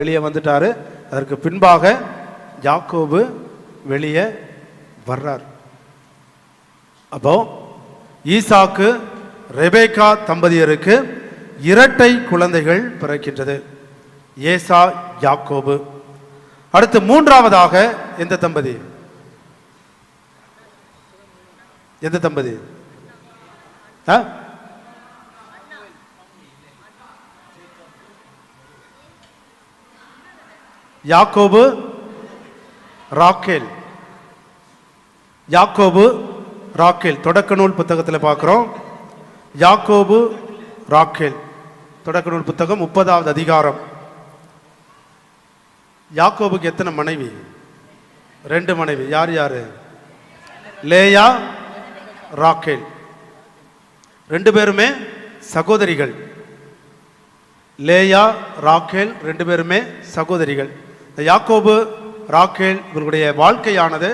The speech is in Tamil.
வெளியே வந்துட்டாரு. அதற்கு பின்பாக யாக்கோபு வெளியே வர்றார். அப்போ ஈசாக்கு ரெபேக்கா தம்பதியருக்கு இரட்டை குழந்தைகள் பிறக்கின்றது, ஏசா யாக்கோபு. அடுத்து மூன்றாவதாக எந்த தம்பதி? எந்த தம்பதி? யாக்கோபு ராக்கேல். யாக்கோபு ராக்கேல் தொடக்க நூல் புத்தகத்தில் பார்க்கிறோம். யாக்கோபு ராக்கேல் தொடக்க நூல் புத்தகம் 30வது அதிகாரம். யாக்கோபுக்கு எத்தனை மனைவி? 2 மனைவி. யார் யாரு? லேயா, ராக்கேல். 2 பேருமே சகோதரிகள். லேயா, ராக்கேல் 2 பேருமே சகோதரிகள். யாக்கோபு ராக்கேல் இவர்களுடைய வாழ்க்கையானது